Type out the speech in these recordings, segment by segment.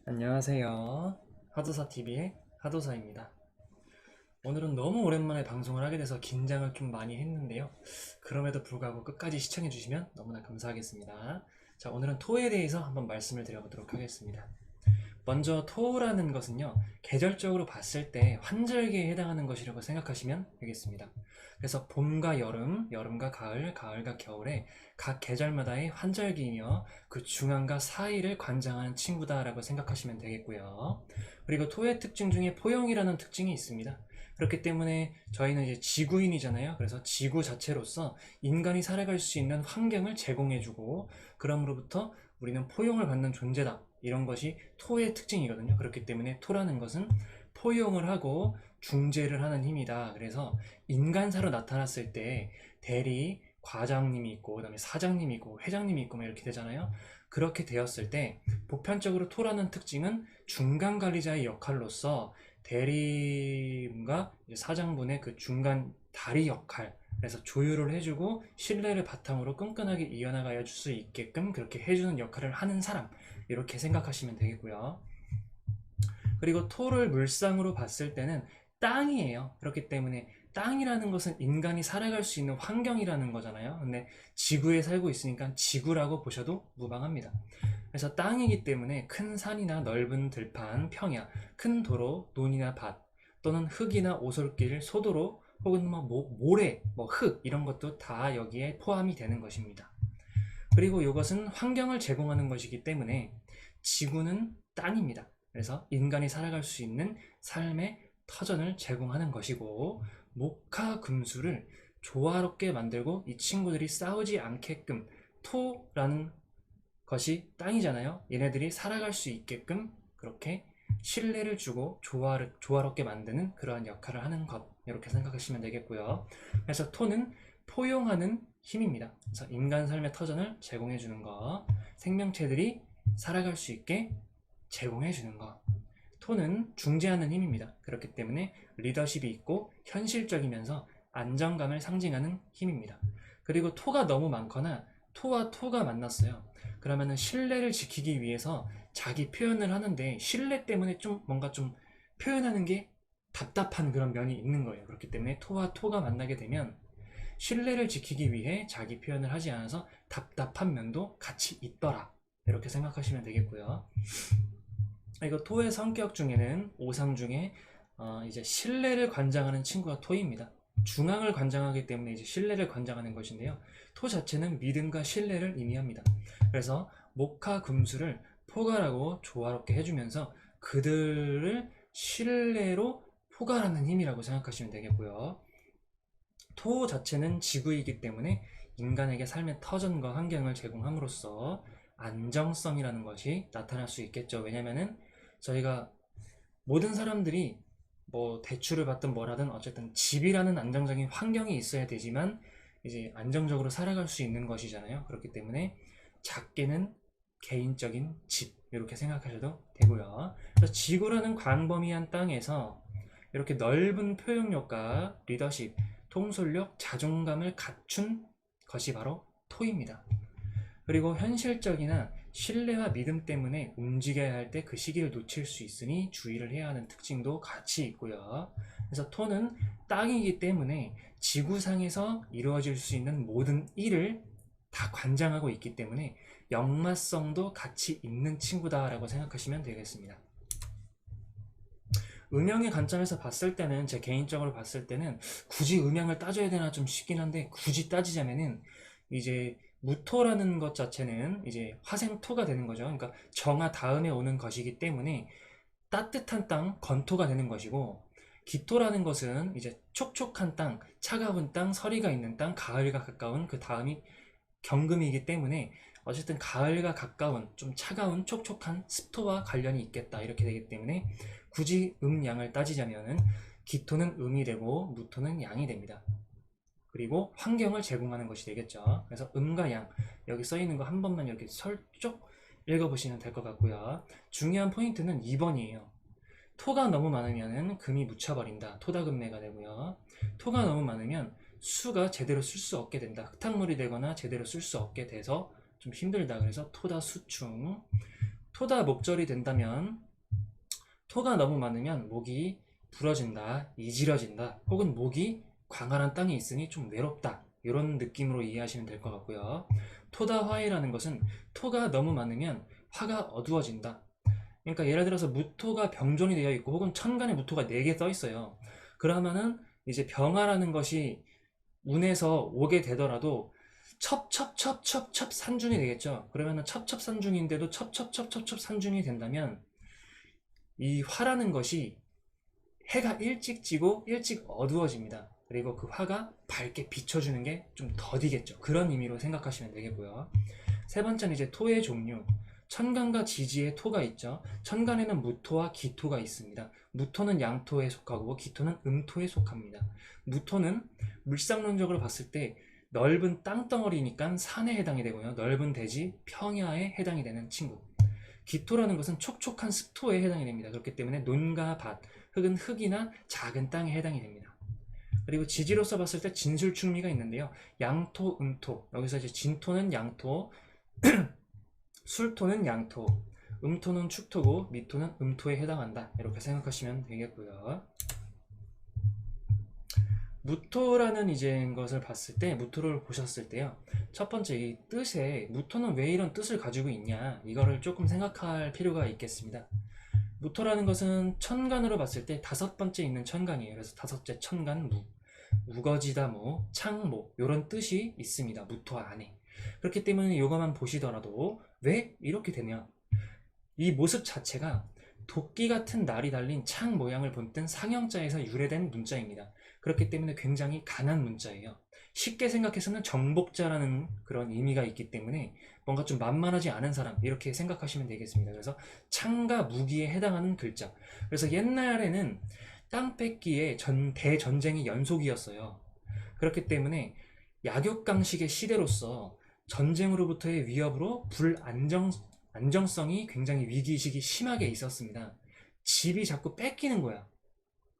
안녕하세요. 하도사TV의 하도사입니다. 오늘은 너무 오랜만에 방송을 하게 돼서 긴장을 좀 많이 했는데요. 그럼에도 불구하고 끝까지 시청해주시면 너무나 감사하겠습니다. 자, 오늘은 토에 대해서 한번 말씀을 드려보도록 하겠습니다. 먼저 토라는 것은요, 계절적으로 봤을 때 환절기에 해당하는 것이라고 생각하시면 되겠습니다. 그래서 봄과 여름, 여름과 가을, 가을과 겨울에 각 계절마다의 환절기이며 그 중앙과 사이를 관장하는 친구다라고 생각하시면 되겠고요. 그리고 토의 특징 중에 포용이라는 특징이 있습니다. 그렇기 때문에 저희는 이제 지구인이잖아요. 그래서 지구 자체로서 인간이 살아갈 수 있는 환경을 제공해주고, 그럼으로부터 우리는 포용을 받는 존재다, 이런 것이 토의 특징이거든요. 그렇기 때문에 토라는 것은 포용을 하고 중재를 하는 힘이다. 그래서 인간사로 나타났을 때 대리, 과장님이 있고, 그 다음에 사장님이 있고, 회장님이 있고, 이렇게 되잖아요. 그렇게 되었을 때 보편적으로 토라는 특징은 중간 관리자의 역할로서 대리인과 사장분의 그 중간 다리 역할, 그래서 조율을 해주고 신뢰를 바탕으로 끈끈하게 이어나가야 줄 수 있게끔 그렇게 해주는 역할을 하는 사람, 이렇게 생각하시면 되겠고요. 그리고 토를 물상으로 봤을 때는 땅이에요. 그렇기 때문에 땅이라는 것은 인간이 살아갈 수 있는 환경이라는 거잖아요. 근데 지구에 살고 있으니까 지구라고 보셔도 무방합니다. 그래서 땅이기 때문에 큰 산이나 넓은 들판, 평야, 큰 도로, 논이나 밭, 또는 흙이나 오솔길, 소도로, 혹은 모래, 흙, 이런 것도 다 여기에 포함이 되는 것입니다. 그리고 이것은 환경을 제공하는 것이기 때문에 지구는 땅입니다. 그래서 인간이 살아갈 수 있는 삶의 터전을 제공하는 것이고, 목화 금수를 조화롭게 만들고 이 친구들이 싸우지 않게끔, 토라는 것이 땅이잖아요. 얘네들이 살아갈 수 있게끔 그렇게 신뢰를 주고 조화롭게 만드는 그러한 역할을 하는 것, 이렇게 생각하시면 되겠고요. 그래서 토는 포용하는 힘입니다. 그래서 인간 삶의 터전을 제공해 주는 것, 생명체들이 살아갈 수 있게 제공해 주는 것. 토는 중재하는 힘입니다. 그렇기 때문에 리더십이 있고 현실적이면서 안정감을 상징하는 힘입니다. 그리고 토가 너무 많거나 토와 토가 만났어요. 그러면은 신뢰를 지키기 위해서 자기 표현을 하는데 신뢰 때문에 좀 뭔가 좀 표현하는 게 답답한 그런 면이 있는 거예요. 그렇기 때문에 토와 토가 만나게 되면 신뢰를 지키기 위해 자기 표현을 하지 않아서 답답한 면도 같이 있더라, 이렇게 생각하시면 되겠고요. 이거 토의 성격 중에는 오상 중에 이제 신뢰를 관장하는 친구가 토입니다. 중앙을 관장하기 때문에 이제 신뢰를 관장하는 것인데요. 토 자체는 믿음과 신뢰를 의미합니다. 그래서 목화 금수를 포괄하고 조화롭게 해주면서 그들을 신뢰로 포괄하는 힘이라고 생각하시면 되겠고요. 토 자체는 지구이기 때문에 인간에게 삶의 터전과 환경을 제공함으로써 안정성이라는 것이 나타날 수 있겠죠. 왜냐면은 저희가 모든 사람들이 뭐 대출을 받든 뭘 하든 어쨌든 집이라는 안정적인 환경이 있어야 되지만 이제 안정적으로 살아갈 수 있는 것이잖아요. 그렇기 때문에 작게는 개인적인 집, 이렇게 생각하셔도 되고요. 그래서 지구라는 광범위한 땅에서 이렇게 넓은 표현력과 리더십, 통솔력, 자존감을 갖춘 것이 바로 토입니다. 그리고 현실적이나 신뢰와 믿음 때문에 움직여야 할 때 그 시기를 놓칠 수 있으니 주의를 해야 하는 특징도 같이 있고요. 그래서 토는 땅이기 때문에 지구상에서 이루어질 수 있는 모든 일을 다 관장하고 있기 때문에 역마성도 같이 있는 친구다라고 생각하시면 되겠습니다. 음영의 관점에서 봤을 때는, 제 개인적으로 봤을 때는 굳이 음영을 따져야 되나 좀 싶긴 한데, 굳이 따지자면은 이제 무토라는 것 자체는 이제 화생토가 되는 거죠. 그러니까 정화 다음에 오는 것이기 때문에 따뜻한 땅, 건토가 되는 것이고, 기토라는 것은 이제 촉촉한 땅, 차가운 땅, 서리가 있는 땅, 가을과 가까운 그 다음이 경금이기 때문에 어쨌든 가을과 가까운 좀 차가운 촉촉한 습토와 관련이 있겠다, 이렇게 되기 때문에 굳이 음양을 따지자면은 기토는 음이 되고 무토는 양이 됩니다. 그리고 환경을 제공하는 것이 되겠죠. 그래서 음과 양, 여기 써 있는 거 한 번만 이렇게 설쪽 읽어보시면 될 것 같고요. 중요한 포인트는 2번이에요. 토가 너무 많으면 금이 묻혀버린다, 토다금매가 되고요. 토가 너무 많으면 수가 제대로 쓸 수 없게 된다, 흙탕물이 되거나 제대로 쓸 수 없게 돼서 좀 힘들다, 그래서 토다수충. 토다 목절이 된다면 토가 너무 많으면 목이 부러진다, 이질어진다, 혹은 목이 광활한 땅에 있으니 좀 외롭다, 이런 느낌으로 이해하시면 될 것 같고요. 토다화이라는 것은 토가 너무 많으면 화가 어두워진다. 그러니까 예를 들어서 무토가 병존이 되어 있고 혹은 천간에 무토가 4개 써 있어요. 그러면은 이제 병화라는 것이 운에서 오게 되더라도 첩첩첩첩첩 산중이 되겠죠. 그러면은 첩첩산중인데도 첩첩첩첩첩 산중이 된다면 이 화라는 것이 해가 일찍 지고 일찍 어두워집니다. 그리고 그 화가 밝게 비춰주는 게 좀 더디겠죠. 그런 의미로 생각하시면 되겠고요. 세 번째는 이제 토의 종류. 천간과 지지에 토가 있죠. 천간에는 무토와 기토가 있습니다. 무토는 양토에 속하고 기토는 음토에 속합니다. 무토는 물상론적으로 봤을 때 넓은 땅덩어리니까 산에 해당이 되고요. 넓은 대지, 평야에 해당이 되는 친구. 기토라는 것은 촉촉한 습토에 해당이 됩니다. 그렇기 때문에 논과 밭, 흙은 흙이나 작은 땅에 해당이 됩니다. 그리고 지지로서 봤을 때 진술충미가 있는데요. 양토, 음토. 여기서 이제 진토는 양토, 술토는 양토, 음토는 축토고 미토는 음토에 해당한다. 이렇게 생각하시면 되겠고요. 무토라는 이제 것을 봤을 때, 무토를 보셨을 때요. 첫 번째 이 뜻에 무토는 왜 이런 뜻을 가지고 있냐, 이거를 조금 생각할 필요가 있겠습니다. 무토라는 것은 천간으로 봤을 때 5번째 있는 천간이에요. 그래서 5째 천간 무, 우거지다 뭐, 창모 이런 뜻이 있습니다. 무토 안에. 그렇기 때문에 이것만 보시더라도 왜 이렇게 되냐, 이 모습 자체가 도끼 같은 날이 달린 창 모양을 본뜬 상형자에서 유래된 문자입니다. 그렇기 때문에 굉장히 강한 문자예요. 쉽게 생각해서는 정복자라는 그런 의미가 있기 때문에 뭔가 좀 만만하지 않은 사람, 이렇게 생각하시면 되겠습니다. 그래서 창과 무기에 해당하는 글자. 그래서 옛날에는 땅 뺏기의 대전쟁의 연속이었어요. 그렇기 때문에 약육강식의 시대로서 전쟁으로부터의 위협으로 안정성이 굉장히 위기의식이 심하게 있었습니다. 집이 자꾸 뺏기는 거야.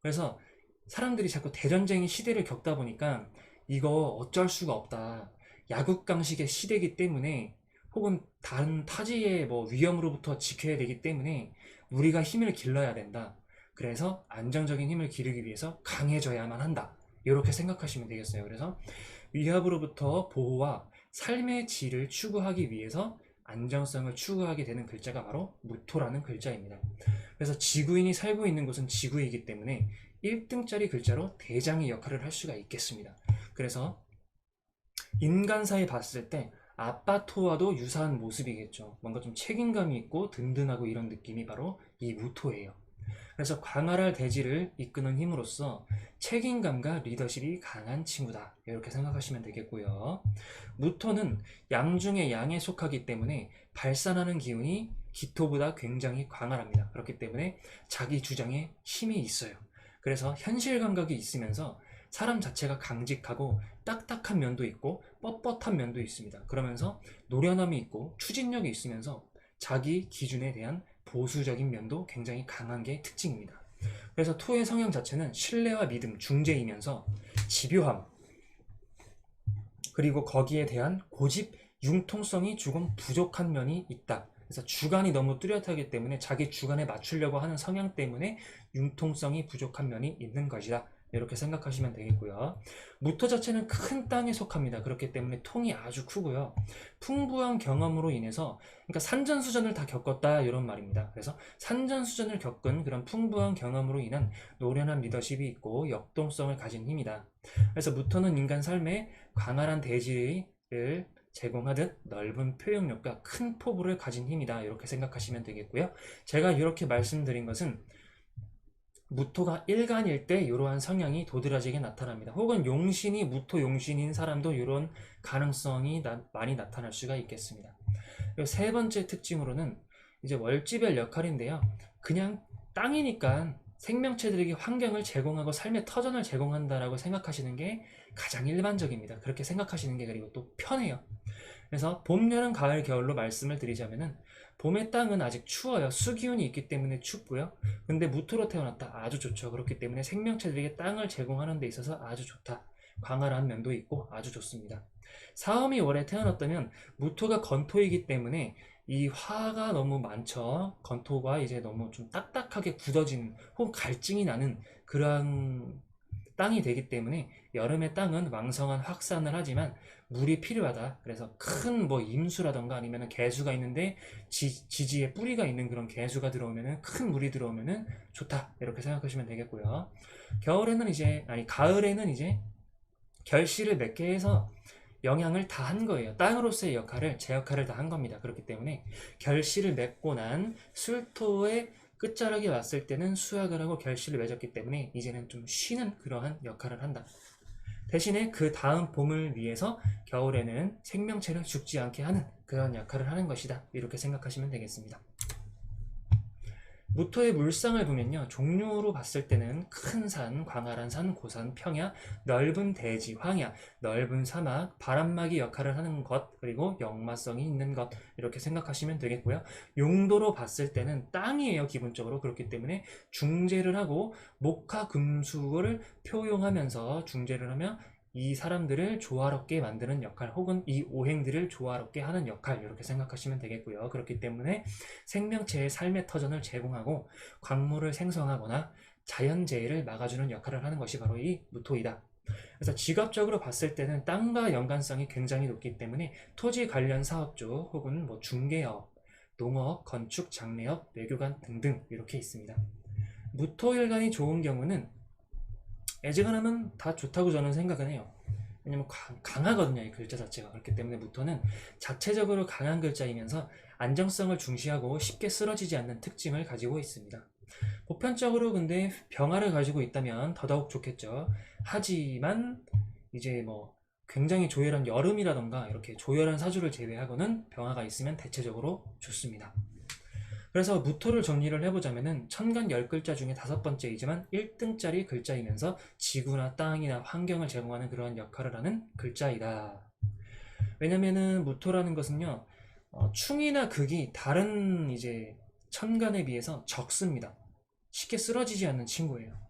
그래서 사람들이 자꾸 대전쟁의 시대를 겪다 보니까 이거 어쩔 수가 없다. 약육강식의 시대이기 때문에 혹은 다른 타지의 뭐 위험으로부터 지켜야 되기 때문에 우리가 힘을 길러야 된다. 그래서 안정적인 힘을 기르기 위해서 강해져야만 한다. 이렇게 생각하시면 되겠어요. 그래서 위협으로부터 보호와 삶의 질을 추구하기 위해서 안정성을 추구하게 되는 글자가 바로 무토라는 글자입니다. 그래서 지구인이 살고 있는 곳은 지구이기 때문에 1등짜리 글자로 대장의 역할을 할 수가 있겠습니다. 그래서 인간사에 봤을 때 아빠토와도 유사한 모습이겠죠. 뭔가 좀 책임감이 있고 든든하고 이런 느낌이 바로 이 무토예요. 그래서 광활할 대지를 이끄는 힘으로써 책임감과 리더십이 강한 친구다. 이렇게 생각하시면 되겠고요. 무토는 양 중에 양에 속하기 때문에 발산하는 기운이 기토보다 굉장히 광활합니다. 그렇기 때문에 자기 주장에 힘이 있어요. 그래서 현실 감각이 있으면서 사람 자체가 강직하고 딱딱한 면도 있고 뻣뻣한 면도 있습니다. 그러면서 노련함이 있고 추진력이 있으면서 자기 기준에 대한 보수적인 면도 굉장히 강한 게 특징입니다. 그래서 토의 성향 자체는 신뢰와 믿음, 중재이면서 집요함, 그리고 거기에 대한 고집, 융통성이 조금 부족한 면이 있다. 그래서 주관이 너무 뚜렷하기 때문에 자기 주관에 맞추려고 하는 성향 때문에 융통성이 부족한 면이 있는 것이다. 이렇게 생각하시면 되겠고요. 무토 자체는 큰 땅에 속합니다. 그렇기 때문에 통이 아주 크고요. 풍부한 경험으로 인해서, 그러니까 산전수전을 다 겪었다, 이런 말입니다. 그래서 산전수전을 겪은 그런 풍부한 경험으로 인한 노련한 리더십이 있고 역동성을 가진 힘이다. 그래서 무토는 인간 삶에 광활한 대지를 제공하듯 넓은 표현력과 큰 포부를 가진 힘이다. 이렇게 생각하시면 되겠고요. 제가 이렇게 말씀드린 것은 무토가 일간일 때 이러한 성향이 도드라지게 나타납니다. 혹은 용신이 무토 용신인 사람도 이런 가능성이 많이 나타날 수가 있겠습니다. 그리고 세 번째 특징으로는 이제 월지별 역할인데요. 그냥 땅이니까 생명체들에게 환경을 제공하고 삶의 터전을 제공한다라고 생각하시는 게 가장 일반적입니다. 그렇게 생각하시는 게 그리고 또 편해요. 그래서 봄, 여름, 가을, 겨울로 말씀을 드리자면은 봄의 땅은 아직 추워요. 수기운이 있기 때문에 춥고요. 근데 무토로 태어났다. 아주 좋죠. 그렇기 때문에 생명체들에게 땅을 제공하는 데 있어서 아주 좋다. 광활한 면도 있고 아주 좋습니다. 사오미 월에 태어났다면 무토가 건토이기 때문에 이 화가 너무 많죠. 건토가 이제 너무 좀 딱딱하게 굳어지는 혹은 갈증이 나는 그러한 땅이 되기 때문에 여름의 땅은 왕성한 확산을 하지만 물이 필요하다. 그래서 큰 뭐 임수라던가 아니면 개수가 있는데 지지에 뿌리가 있는 그런 개수가 들어오면은 큰 물이 들어오면은 좋다. 이렇게 생각하시면 되겠고요. 겨울에는 이제 아니 가을에는 이제 결실을 맺게 해서 영향을 다 한 거예요. 땅으로서의 역할을 제 역할을 다 한 겁니다. 그렇기 때문에 결실을 맺고 난 술토의 끝자락이 왔을 때는 수확을 하고 결실을 맺었기 때문에 이제는 좀 쉬는 그러한 역할을 한다. 대신에 그 다음 봄을 위해서 겨울에는 생명체를 죽지 않게 하는 그런 역할을 하는 것이다. 이렇게 생각하시면 되겠습니다. 무토의 물상을 보면요, 종류로 봤을 때는 큰 산, 광활한 산, 고산, 평야, 넓은 대지, 황야, 넓은 사막, 바람막이 역할을 하는 것, 그리고 역마성이 있는 것, 이렇게 생각하시면 되겠고요. 용도로 봤을 때는 땅이에요, 기본적으로. 그렇기 때문에 중재를 하고 목화 금수를 표용하면서 중재를 하며 이 사람들을 조화롭게 만드는 역할, 혹은 이 오행들을 조화롭게 하는 역할, 이렇게 생각하시면 되겠고요. 그렇기 때문에 생명체의 삶의 터전을 제공하고 광물을 생성하거나 자연재해를 막아주는 역할을 하는 것이 바로 이 무토이다. 그래서 직업적으로 봤을 때는 땅과 연관성이 굉장히 높기 때문에 토지 관련 사업주 혹은 뭐 중개업, 농업, 건축, 장례업, 외교관 등등 이렇게 있습니다. 무토일간이 좋은 경우는 애지간하면 다 좋다고 저는 생각은 해요. 왜냐면 강하거든요, 이 글자 자체가. 그렇기 때문에 무토는 자체적으로 강한 글자이면서 안정성을 중시하고 쉽게 쓰러지지 않는 특징을 가지고 있습니다. 보편적으로 근데 병화를 가지고 있다면 더더욱 좋겠죠. 하지만 이제 뭐 굉장히 조열한 여름이라던가 이렇게 조열한 사주를 제외하고는 병화가 있으면 대체적으로 좋습니다. 그래서 무토를 정리를 해보자면은 천간 10글자 중에 5번째이지만 1등짜리 글자이면서 지구나 땅이나 환경을 제공하는 그러한 역할을 하는 글자이다. 왜냐면은 무토라는 것은요, 충이나 극이 다른 이제 천간에 비해서 적습니다. 쉽게 쓰러지지 않는 친구예요.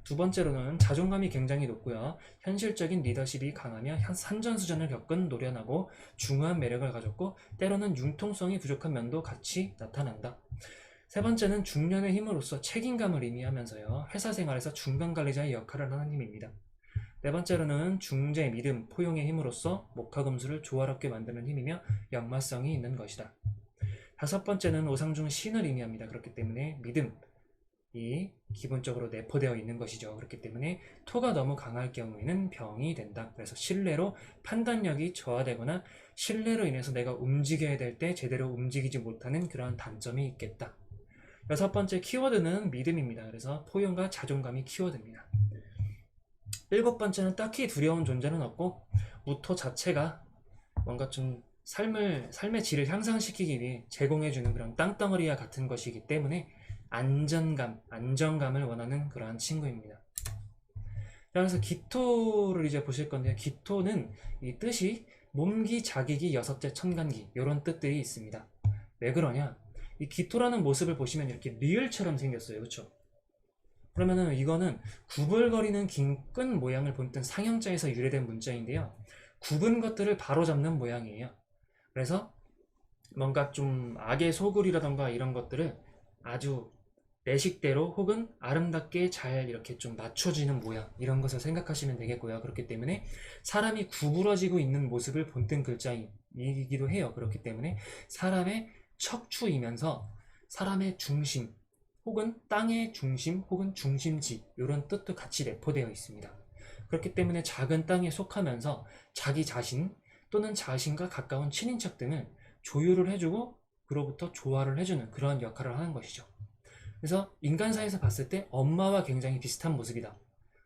두 번째로는 자존감이 굉장히 높고요. 현실적인 리더십이 강하며 산전수전을 겪은 노련하고 중후한 매력을 가졌고 때로는 융통성이 부족한 면도 같이 나타난다. 세 번째는 중년의 힘으로써 책임감을 의미하면서요. 회사 생활에서 중간관리자의 역할을 하는 힘입니다. 네 번째로는 중재, 믿음, 포용의 힘으로써 목화금수를 조화롭게 만드는 힘이며 역마성이 있는 것이다. 다섯 번째는 오상중 신을 의미합니다. 그렇기 때문에 믿음이 기본적으로 내포되어 있는 것이죠. 그렇기 때문에 토가 너무 강할 경우에는 병이 된다. 그래서 신뢰로 판단력이 저하되거나 신뢰로 인해서 내가 움직여야 될 때 제대로 움직이지 못하는 그러한 단점이 있겠다. 여섯 번째 키워드는 믿음입니다. 그래서 포용과 자존감이 키워드입니다. 일곱 번째는 딱히 두려운 존재는 없고 무토 자체가 뭔가 좀 삶의 질을 향상시키기 위해 제공해주는 그런 땅덩어리와 같은 것이기 때문에 안정감을 원하는 그러한 친구입니다. 그래서 기토를 이제 보실 건데요. 기토는 이 뜻이 몸기, 자기기, 여섯째 천간기 이런 뜻들이 있습니다. 왜 그러냐? 이 기토라는 모습을 보시면 이렇게 리을처럼 생겼어요. 그렇죠? 그러면은 이거는 구불거리는 긴 끈 모양을 본뜬 상형자에서 유래된 문자인데요. 굽은 것들을 바로잡는 모양이에요. 그래서 뭔가 좀 악의 소굴이라던가 이런 것들을 아주 내 식대로 혹은 아름답게 잘 이렇게 좀 맞춰지는 모양, 이런 것을 생각하시면 되겠고요. 그렇기 때문에 사람이 구부러지고 있는 모습을 본뜬 글자이기도 해요. 그렇기 때문에 사람의 척추이면서 사람의 중심 혹은 땅의 중심 혹은 중심지, 이런 뜻도 같이 내포되어 있습니다. 그렇기 때문에 작은 땅에 속하면서 자기 자신 또는 자신과 가까운 친인척 등을 조율을 해주고 그로부터 조화를 해주는 그런 역할을 하는 것이죠. 그래서 인간사에서 봤을 때 엄마와 굉장히 비슷한 모습이다.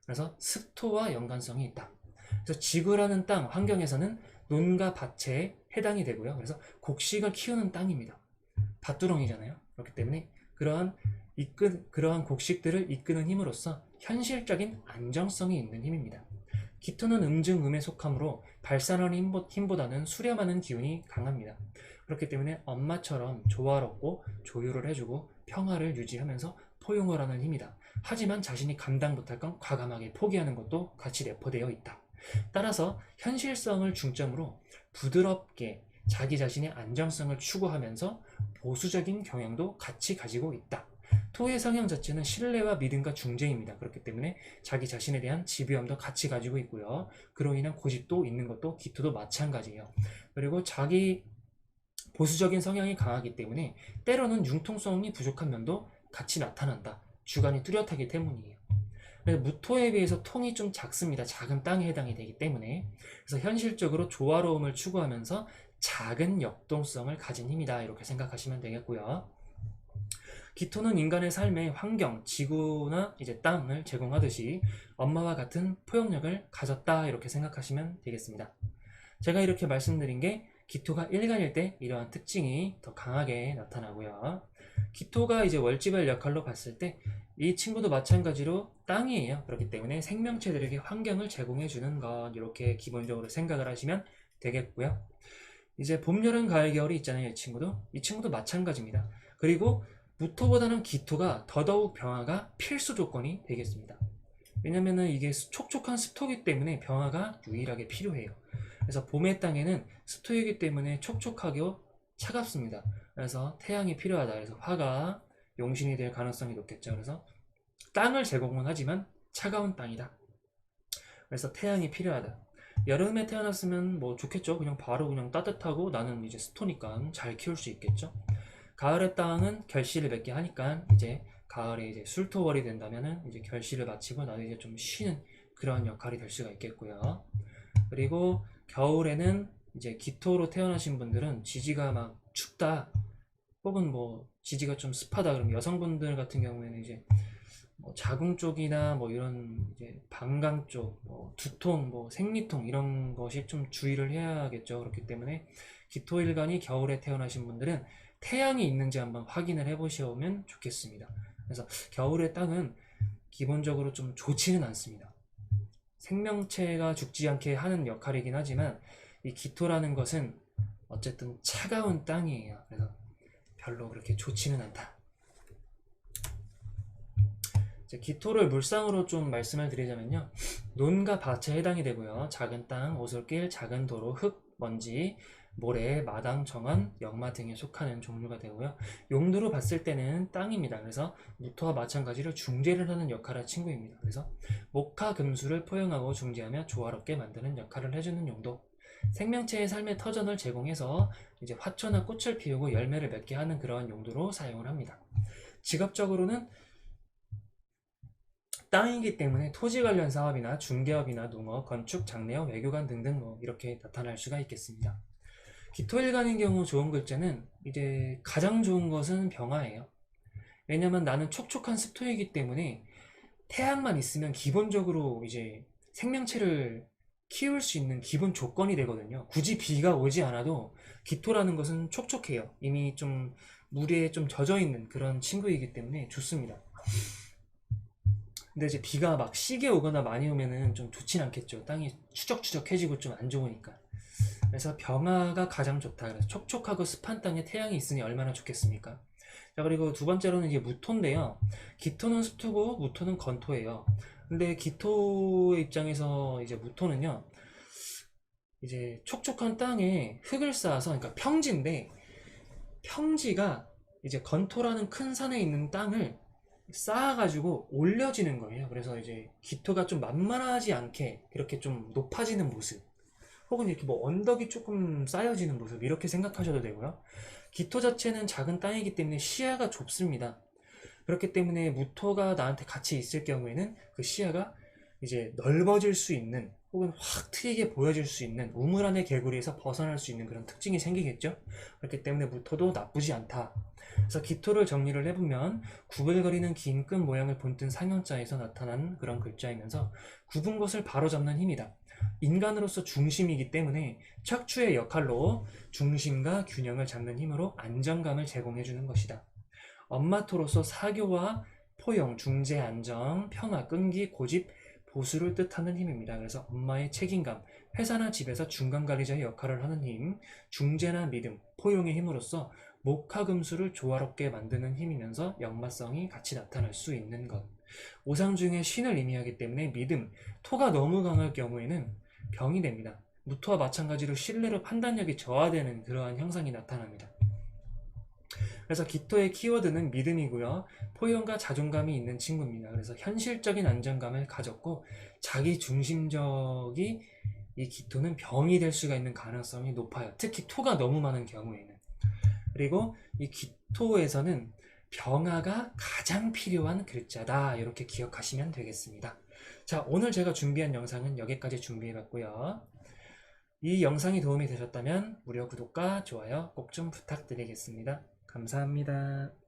그래서 습토와 연관성이 있다. 그래서 지구라는 땅 환경에서는 논과 밭에 해당이 되고요. 그래서 곡식을 키우는 땅입니다. 밭두렁이잖아요. 그렇기 때문에 그러한 곡식들을 이끄는 힘으로써 현실적인 안정성이 있는 힘입니다. 기토는 음증음에 속하므로 발산하는 힘보다는 수렴하는 기운이 강합니다. 그렇기 때문에 엄마처럼 조화롭고 조율을 해주고 평화를 유지하면서 포용을 하는 힘이다. 하지만 자신이 감당 못할 건 과감하게 포기하는 것도 같이 내포되어 있다. 따라서 현실성을 중점으로 부드럽게 자기 자신의 안정성을 추구하면서 보수적인 경향도 같이 가지고 있다. 토의 성향 자체는 신뢰와 믿음과 중재입니다. 그렇기 때문에 자기 자신에 대한 지배감도 같이 가지고 있고요. 그로 인한 고집도 있는 것도 기토도 마찬가지예요. 그리고 자기 보수적인 성향이 강하기 때문에 때로는 융통성이 부족한 면도 같이 나타난다. 주관이 뚜렷하기 때문이에요. 그래서 무토에 비해서 통이 좀 작습니다. 작은 땅에 해당이 되기 때문에. 그래서 현실적으로 조화로움을 추구하면서 작은 역동성을 가진 힘이다. 이렇게 생각하시면 되겠고요. 기토는 인간의 삶의 환경, 지구나 이제 땅을 제공하듯이 엄마와 같은 포용력을 가졌다. 이렇게 생각하시면 되겠습니다. 제가 이렇게 말씀드린 게 기토가 일간일 때 이러한 특징이 더 강하게 나타나고요. 기토가 이제 월지별 역할로 봤을 때 이 친구도 마찬가지로 땅이에요. 그렇기 때문에 생명체들에게 환경을 제공해 주는 것, 이렇게 기본적으로 생각을 하시면 되겠고요. 이제 봄, 여름, 가을, 겨울이 있잖아요. 이 친구도 마찬가지입니다. 그리고 무토보다는 기토가 더더욱 병화가 필수 조건이 되겠습니다. 왜냐면은 이게 촉촉한 습토이기 때문에 병화가 유일하게 필요해요. 그래서 봄의 땅에는 습토이기 때문에 촉촉하고 차갑습니다. 그래서 태양이 필요하다. 그래서 화가 용신이 될 가능성이 높겠죠. 그래서 땅을 제공은 하지만 차가운 땅이다. 그래서 태양이 필요하다. 여름에 태어났으면 뭐 좋겠죠. 그냥 바로 그냥 따뜻하고 나는 이제 습토니까 잘 키울 수 있겠죠. 가을의 땅은 결실을 맺게 하니까 이제 가을에 이제 술토월이 된다면은 이제 결실을 마치고 나도 이제 좀 쉬는 그런 역할이 될 수가 있겠고요. 그리고 겨울에는 이제 기토로 태어나신 분들은 지지가 막 춥다, 혹은 뭐 지지가 좀 습하다 그러면 여성분들 같은 경우에는 이제 뭐 자궁 쪽이나 뭐 이런 이제 방광 쪽, 뭐 두통, 뭐 생리통 이런 것이 좀 주의를 해야겠죠. 그렇기 때문에 기토일간이 겨울에 태어나신 분들은 태양이 있는지 한번 확인을 해보시면 좋겠습니다. 그래서 겨울의 땅은 기본적으로 좀 좋지는 않습니다. 생명체가 죽지 않게 하는 역할이긴 하지만 이 기토라는 것은 어쨌든 차가운 땅이에요. 그래서 별로 그렇게 좋지는 않다. 이제 기토를 물상으로 좀 말씀을 드리자면요. 논과 밭에 해당이 되고요. 작은 땅, 오솔길, 작은 도로, 흙, 먼지, 모래, 마당, 정원, 역마 등에 속하는 종류가 되고요. 용도로 봤을 때는 땅입니다. 그래서 무토와 마찬가지로 중재를 하는 역할의 친구입니다. 그래서 목화, 금수를 포용하고 중재하며 조화롭게 만드는 역할을 해주는 용도. 생명체의 삶의 터전을 제공해서 이제 화초나 꽃을 피우고 열매를 맺게 하는 그러한 용도로 사용을 합니다. 직업적으로는 땅이기 때문에 토지 관련 사업이나 중개업이나 농업, 건축, 장례업, 외교관 등등 뭐 이렇게 나타날 수가 있겠습니다. 기토일간인 경우 좋은 글자는 이제 가장 좋은 것은 병화예요. 왜냐면 나는 촉촉한 습토이기 때문에 태양만 있으면 기본적으로 이제 생명체를 키울 수 있는 기본 조건이 되거든요. 굳이 비가 오지 않아도 기토라는 것은 촉촉해요. 이미 좀 물에 좀 젖어 있는 그런 친구이기 때문에 좋습니다. 근데 이제 비가 막 시게 오거나 많이 오면은 좀 좋진 않겠죠. 땅이 추적추적해지고 좀 안 좋으니까. 그래서 병화가 가장 좋다. 그래서 촉촉하고 습한 땅에 태양이 있으니 얼마나 좋겠습니까? 자, 그리고 두 번째로는 이제 무토인데요. 기토는 습토고 무토는 건토예요. 근데 기토의 입장에서 이제 무토는요, 이제 촉촉한 땅에 흙을 쌓아서, 그러니까 평지인데, 평지가 이제 건토라는 큰 산에 있는 땅을 쌓아가지고 올려지는 거예요. 그래서 이제 기토가 좀 만만하지 않게 이렇게 좀 높아지는 모습, 혹은 이렇게 뭐 언덕이 조금 쌓여지는 모습, 이렇게 생각하셔도 되고요. 기토 자체는 작은 땅이기 때문에 시야가 좁습니다. 그렇기 때문에 무토가 나한테 같이 있을 경우에는 그 시야가 이제 넓어질 수 있는, 혹은 확 트이게 보여질 수 있는, 우물 안의 개구리에서 벗어날 수 있는 그런 특징이 생기겠죠. 그렇기 때문에 무토도 나쁘지 않다. 그래서 기토를 정리를 해보면 구불거리는 긴 끈 모양을 본뜬 상형자에서 나타난 그런 글자이면서 굽은 것을 바로잡는 힘이다. 인간으로서 중심이기 때문에 척추의 역할로 중심과 균형을 잡는 힘으로 안정감을 제공해주는 것이다. 엄마토로서 사교와 포용, 중재, 안정, 평화, 끈기, 고집, 보수를 뜻하는 힘입니다. 그래서 엄마의 책임감, 회사나 집에서 중간관리자의 역할을 하는 힘, 중재나 믿음, 포용의 힘으로써 목화금수를 조화롭게 만드는 힘이면서 역마성이 같이 나타날 수 있는 것. 오상 중에 신을 의미하기 때문에 믿음, 토가 너무 강할 경우에는 병이 됩니다. 무토와 마찬가지로 신뢰로 판단력이 저하되는 그러한 현상이 나타납니다. 그래서 기토의 키워드는 믿음이고요. 포용과 자존감이 있는 친구입니다. 그래서 현실적인 안정감을 가졌고 자기 중심적이 이 기토는 병이 될 수가 있는 가능성이 높아요. 특히 토가 너무 많은 경우에는. 그리고 이 기토에서는 병화가 가장 필요한 글자다. 이렇게 기억하시면 되겠습니다. 자, 오늘 제가 준비한 영상은 여기까지 준비해봤고요. 이 영상이 도움이 되셨다면 무료 구독과 좋아요 꼭 좀 부탁드리겠습니다. 감사합니다.